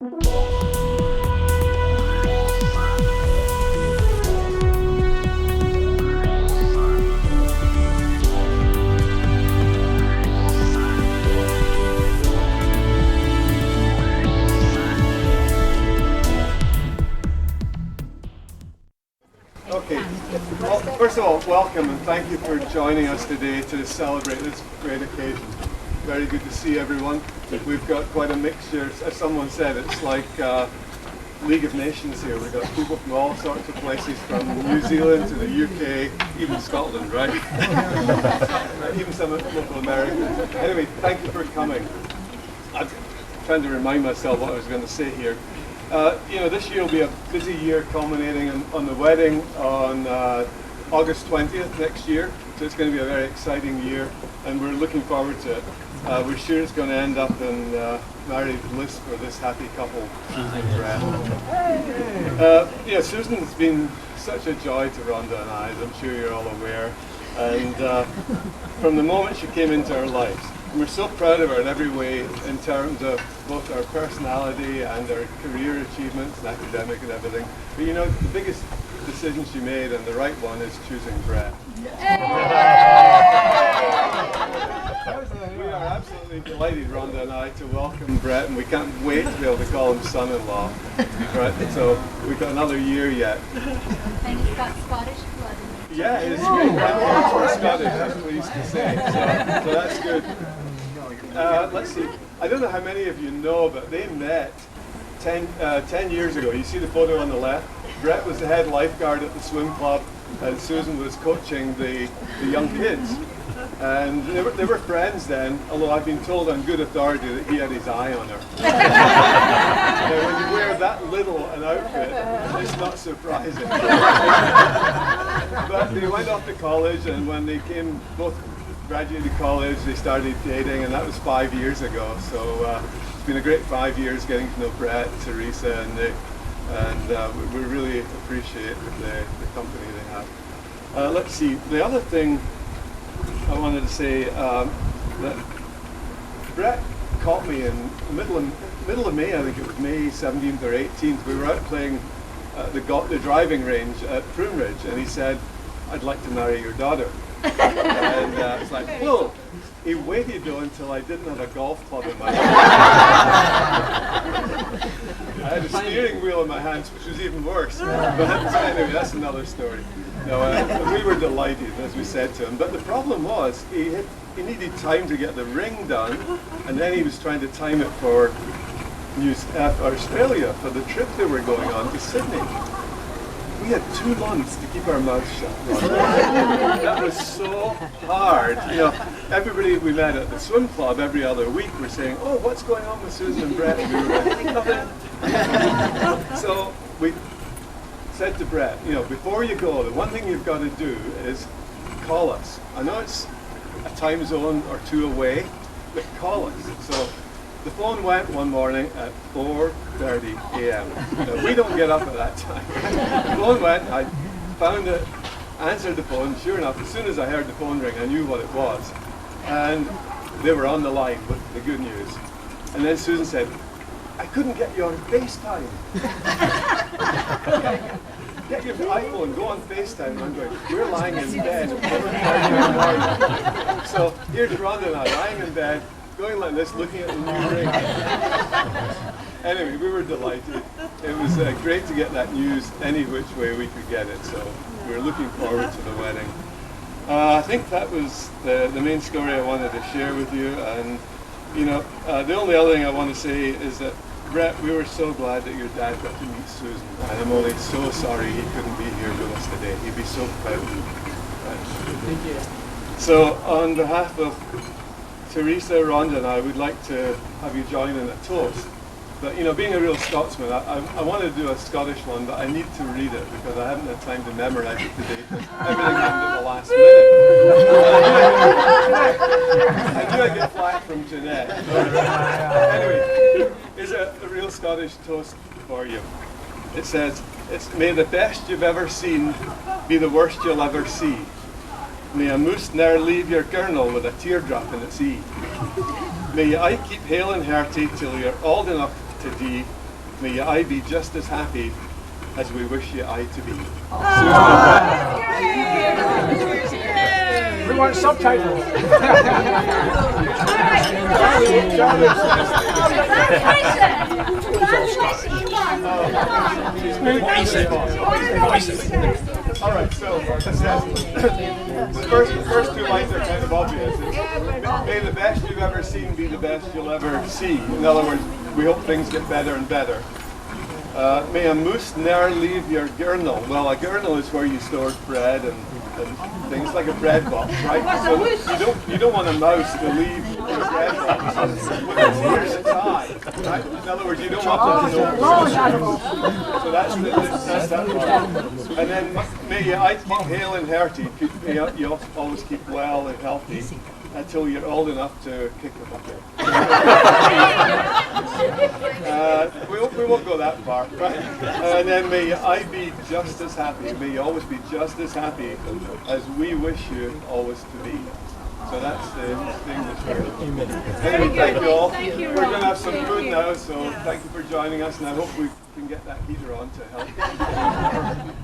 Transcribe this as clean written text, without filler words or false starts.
Okay, well, first of all, welcome and thank you for joining us today to celebrate this great occasion. Very good to see everyone. We've got quite a mixture. As someone said, it's like League of Nations here. We've got people from all sorts of places, from New Zealand to the UK, even Scotland, right? Even some local Americans. Anyway, thank you for coming. I'm trying to remind myself what I was going to say here. This year will be a busy year culminating on the wedding on August 20th next year. So it's going to be a very exciting year and we're looking forward to it. We're sure it's going to end up in married bliss for this happy couple, Susan and Brett. Susan's been such a joy to Rhonda and I, as I'm sure you're all aware. And from the moment she came into our lives, and we're so proud of her in every way in terms of both our personality and our career achievements and academic and everything. But the biggest decision she made, and the right one, is choosing Brett. We are absolutely delighted, Rhonda and I, to welcome Brett, and we can't wait to be able to call him son-in-law. Right? So we've got another year yet. And he's got Scottish blood in him. Yeah, his great grandparents were Scottish, I'm pleased to say. So that's good. Let's see. I don't know how many of you know, but they met 10 years ago. You see the photo on the left? Brett was the head lifeguard at the swim club, and Susan was coaching the young kids. And they were friends then, although I've been told on good authority that he had his eye on her. Now, when you wear that little an outfit, it's not surprising. But they went off to college, and when they both graduated college, they started dating, and that was 5 years ago. So it's been a great 5 years getting to know Brett, Teresa, and Nick, and we really appreciate the company they have. Let's see, the other thing I wanted to say, that Brett caught me in the middle of May, I think it was May 17th or 18th, we were out playing the driving range at Prune Ridge, and he said, "I'd like to marry your daughter." And it's like, whoa. He waited though until I didn't have a golf club in my hand. I had a steering wheel in my hands, which was even worse. But anyway, that's another story. No, we were delighted, as we said to him. But the problem was, he needed time to get the ring done, and then he was trying to time it for Australia, for the trip they were going on to Sydney. We had 2 months to keep our mouths shut. That was so hard. Everybody we met at the swim club every other week were saying, "Oh, what's going on with Susan and Brett?" And we were like, "Nothing." So we said to Brett, before you go, the one thing you've got to do is call us. I know it's a time zone or 2 away, but call us. So the phone went one morning at 4:30 a.m. We don't get up at that time. The phone went, I found it, answered the phone. Sure enough, as soon as I heard the phone ring, I knew what it was. And they were on the line with the good news. And then Susan said, "I couldn't get you on FaceTime." Get your iPhone, go on FaceTime. And I'm going, we're lying in bed. So here's Rhonda and I lying in bed, going like this, looking at the new ring. Anyway, we were delighted. It was great to get that news any which way we could get it. So we're looking forward to the wedding. I think that was the main story I wanted to share with you. And the only other thing I want to say is that Brett, we were so glad that your dad got to meet Susan, and I'm only so sorry he couldn't be here with us today. He'd be so proud of you. Thank you. So on behalf of Teresa, Rhonda and I would like to have you join in a toast. But being a real Scotsman, I want to do a Scottish one, but I need to read it because I haven't had time to memorize it today because everything happened at the last minute. I knew I'd get flack from Jeanette. Anyway, here's a real Scottish toast for you. It says, "May the best you've ever seen be the worst you'll ever see. May a moose ne'er leave your girnel with a teardrop in its ee. May you aye keep hale and hearty till you're old enough to dee, may I be just as happy as we wish you I to be. We want subtitles. All right, so the first two lines are kind of obvious. It's, may the best you've ever seen be the best you'll ever see. In other words, we hope things get better and better. May a moose ne'er leave your gurnal. Well, a gurnal is where you store bread and things, like a bread box, right? So you don't want a mouse to leave your bread box with its ears tied, right? In other words, you don't want them to know. So that's that part. And then may you keep hale and hearty. May you always keep well and healthy until you're old enough to kick the bucket. We won't go that far, right? And then may I be just as happy. May you always be just as happy as we wish you always to be. So that's the English version. Anyway, thank you all. We're going to have some food now, so thank you for joining us, and I hope we can get that heater on to help.